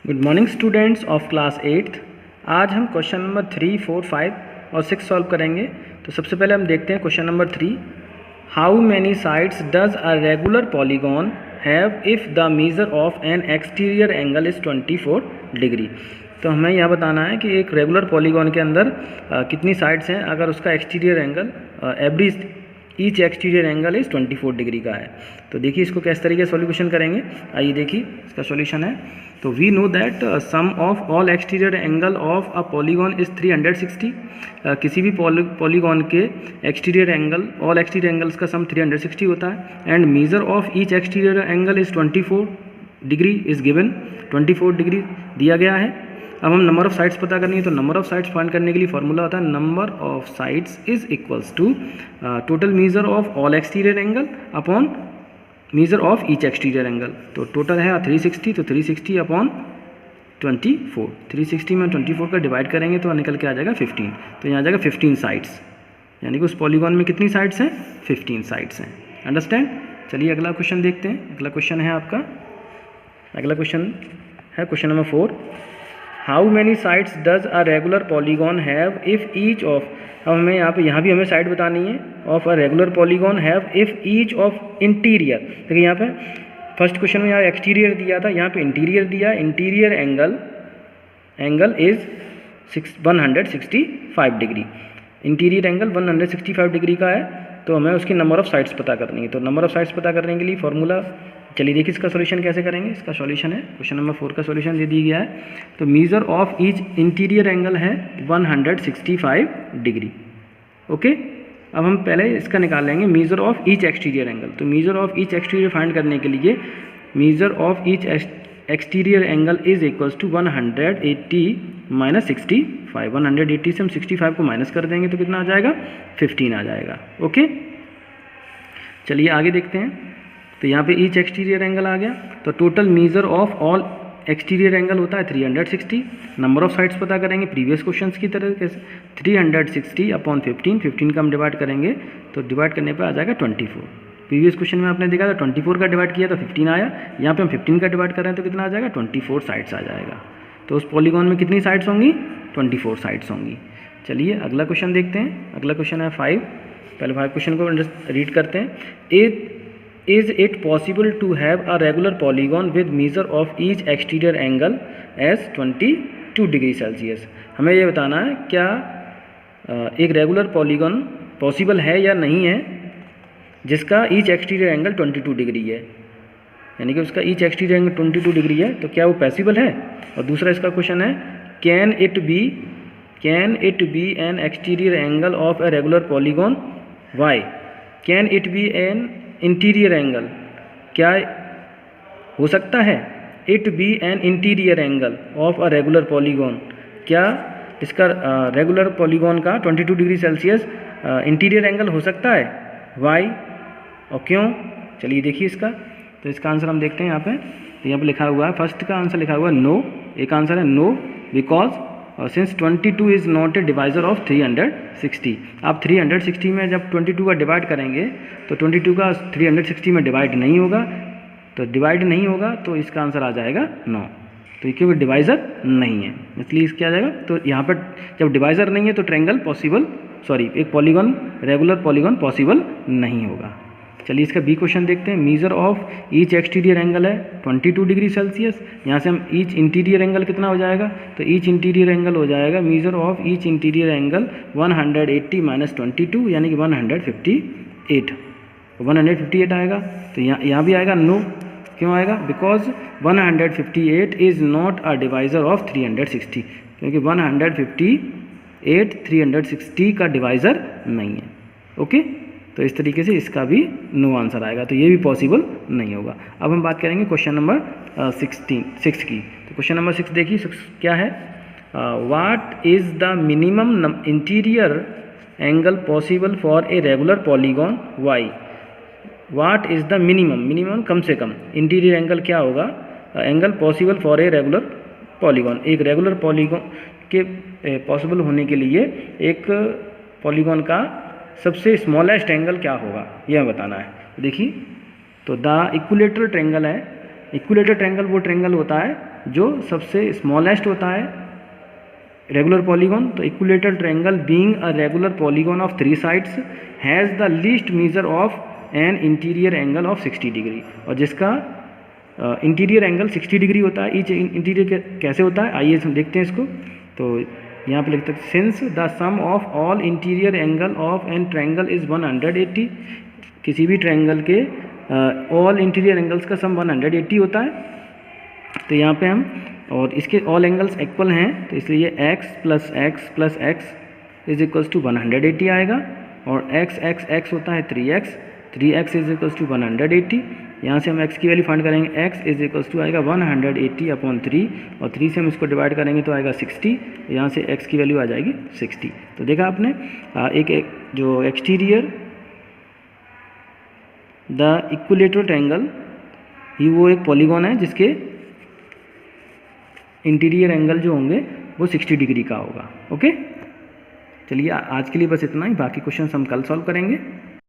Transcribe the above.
Good morning students of class 8th। आज हम question number 3, 4, 5 और 6 सॉल्व करेंगे। तो सबसे पहले हम देखते हैं question number 3। How many sides does a regular polygon have if the major of N exterior angle is 24 degree. तो हमें यह बताना है कि एक रेगुलर पॉलीगॉन के अंदर कितनी साइड्स हैं अगर उसका exterior angle average each exterior angle is 24 degree का है। तो देखिए इसको किस तरीके से सॉल्यूशन करेंगे। आइए देखिए इसका सॉल्यूशन है। तो we know that sum of all exterior angle of a polygon is 360। किसी भी पॉलीगॉन के exterior angle all exterior angles का सम 360 होता है। And measure of each exterior angle is 24 degree is given. 24 degree दिया गया है। अब हम नंबर ऑफ साइड्स पता करनी है। तो नंबर ऑफ साइड्स फाइंड करने के लिए फॉर्मूला होता है number of sides is equals to total measure of all exterior angle upon measure of each exterior angle. तो टोटल है 360, तो 360 अपॉन 24। 360 में 24 का डिवाइड करेंगे तो निकल के आ जाएगा 15। तो यहाँ आ जाएगा 15 साइड्स, यानी कि उस पॉलीगॉन में कितनी साइड्स हैं? 15 साइड्स हैं। अंडरस्टैंड। चलिए अगला क्वेश्चन देखते हैं। अगला क्वेश्चन है आपका, अगला क्वेश्चन है question number 4। How many sides does a regular polygon have if each of, अब हमें यहाँ भी हमें साइड बतानी है of a regular polygon have if each of interior. देखिए यहाँ पे फर्स्ट क्वेश्चन में यहाँ एक्सटीरियर दिया था, यहाँ पे इंटीरियर दिया। Interior angle is 165 degree. Interior angle 165 degree का है। तो हमें उसकी नंबर ऑफ साइड्स पता करनी है। तो नंबर ऑफ साइड्स पता करने के लिए फॉर्मूला, चलिए देखिए इसका सॉल्यूशन कैसे करेंगे। इसका सॉल्यूशन है क्वेश्चन नंबर 4 का सॉल्यूशन दे दिया गया है। तो measure of each interior angle है 165 डिग्री। ओके, अब हम पहले इसका निकाल लेंगे measure of each exterior angle. तो measure of each exterior find करने के लिए measure of each exterior angle is equals to 180 minus 65। 180 से हम 65 को माइनस कर देंगे तो कितना आ जाएगा? 15 आ जाएगा। ओके, चलिए आगे देखते हैं। तो यहाँ पे ईच एक्सटीरियर एंगल आ गया। तो total measure of all exterior angle होता है 360। नंबर ऑफ साइड्स पता करेंगे प्रीवियस क्वेश्चंस की तरह कैसे, 360 अपॉन 15। 15 का हम डिवाइड करेंगे तो डिवाइड करने पे आ जाएगा 24। प्रीवियस क्वेश्चन में आपने देखा था 24 का डिवाइड किया तो 15 आया। यहाँ पे हम 15 का डिवाइड कर रहे हैं तो कितना आ जाएगा? 24 साइड्स आ जाएगा। तो उस पॉलीगॉन में कितनी साइड्स होंगी? 24 साइड्स होंगी। चलिए अगला क्वेश्चन देखते हैं। अगला क्वेश्चन है 5। पहले 5 क्वेश्चन को रीड करते हैं। Is it possible to have a regular polygon with measure of each exterior angle as 22 degree Celsius? हमें ये बताना है क्या एक रेगुलर पॉलीगॉन पॉसिबल है या नहीं है जिसका ईच एक्सटीरियर एंगल 22 डिग्री है, यानी कि उसका ईच एक्सटीरियर एंगल 22 डिग्री है। तो क्या वो पॉसिबल है? और दूसरा इसका क्वेश्चन है can it be an exterior angle of a regular polygon? Why can it be an interior angle? क्या हो सकता है it be an interior angle of a regular polygon? क्या इसका रेगुलर पॉलीगॉन का 22 डिग्री सेल्सियस इंटीरियर एंगल हो सकता है? वाई और क्यों? चलिए देखिए इसका। तो इसका आंसर हम देखते हैं यहाँ पे। तो यहाँ पे लिखा हुआ है, फर्स्ट का आंसर लिखा हुआ है नो। एक आंसर है no because since 22 is not a divisor of 360। आप 360 में जब 22 का डिवाइड करेंगे तो 22 का 360 में डिवाइड नहीं होगा। तो डिवाइड नहीं होगा तो इसका आंसर आ जाएगा नो। तो क्योंकि डिवाइज़र नहीं है इसलिए इसके आ जाएगा। तो यहाँ पर जब डिवाइज़र नहीं है तो ट्रायंगल पॉसिबल, एक पॉलीगॉन रेगुलर पॉलीगॉन पॉसिबल नहीं होगा। चलिए इसका बी क्वेश्चन देखते हैं। Major of each exterior angle है 22 डिग्री सेल्सियस। यहाँ से हम ईच इंटीरियर एंगल कितना हो जाएगा? तो ईच इंटीरियर एंगल हो जाएगा major of each interior angle 180 minus 22, यानी कि 158। 158 आएगा। तो यहाँ भी आएगा नो। क्यों आएगा? Because 158 is not a divisor of 360, क्योंकि 158 360 का डिवाइज़र नहीं है। ओके, तो इस तरीके से इसका भी नो आंसर आएगा। तो ये भी पॉसिबल नहीं होगा। अब हम बात करेंगे क्वेश्चन नंबर 6 की। तो क्वेश्चन नंबर 6 देखिए, 6 क्या है? What is the minimum interior angle possible for a regular polygon? Why what is the minimum कम से कम इंटीरियर एंगल क्या होगा? Angle possible for a regular polygon. एक रेगुलर पॉलीगॉन के पॉसिबल होने के लिए एक पॉलीगॉन का सबसे स्मॉलेस्ट एंगल क्या होगा यह बताना है। देखिए, तो द इक्विलेटरल ट्रायंगल है इक्विलेटरल ट्रायंगल वो ट्रायंगल होता है जो सबसे स्मॉलेस्ट होता है रेगुलर पॉलीगॉन। तो equilateral triangle being a regular polygon of 3 sides has the least measure of an interior angle of 60 degree, और जिसका इंटीरियर एंगल 60 डिग्री होता है। ईच इंटीरियर कैसे होता है आइए हम देखते हैं इसको। तो यहाँ पे लिखते हैं since the sum of all interior angle of an triangle is 180, किसी भी ट्रायंगल के ऑल इंटीरियर एंगल्स का सम 180 होता है। तो यहाँ पे हम और इसके ऑल एंगल्स इक्वल हैं तो इसलिए x plus x plus x is equals to 180 आएगा, और x होता है 3x इज इक्वल्स टू 180। यहाँ से हम x की वैल्यू फाइंड करेंगे, x इज इक्वल्स टू आएगा 180 अपॉन 3, और 3 से हम इसको डिवाइड करेंगे तो आएगा 60। यहाँ से x की वैल्यू आ जाएगी 60। तो देखा आपने एक जो एक्सटीरियर द इक्विलेटरल ट्रायंगल ही वो एक पॉलीगॉन है जिसके इंटीरियर एंगल जो होंगे वो 60 डिग्री का होगा। ओके, चलिए आज के लिए बस इतना ही, बाकी क्वेश्चन हम कल सॉल्व करेंगे।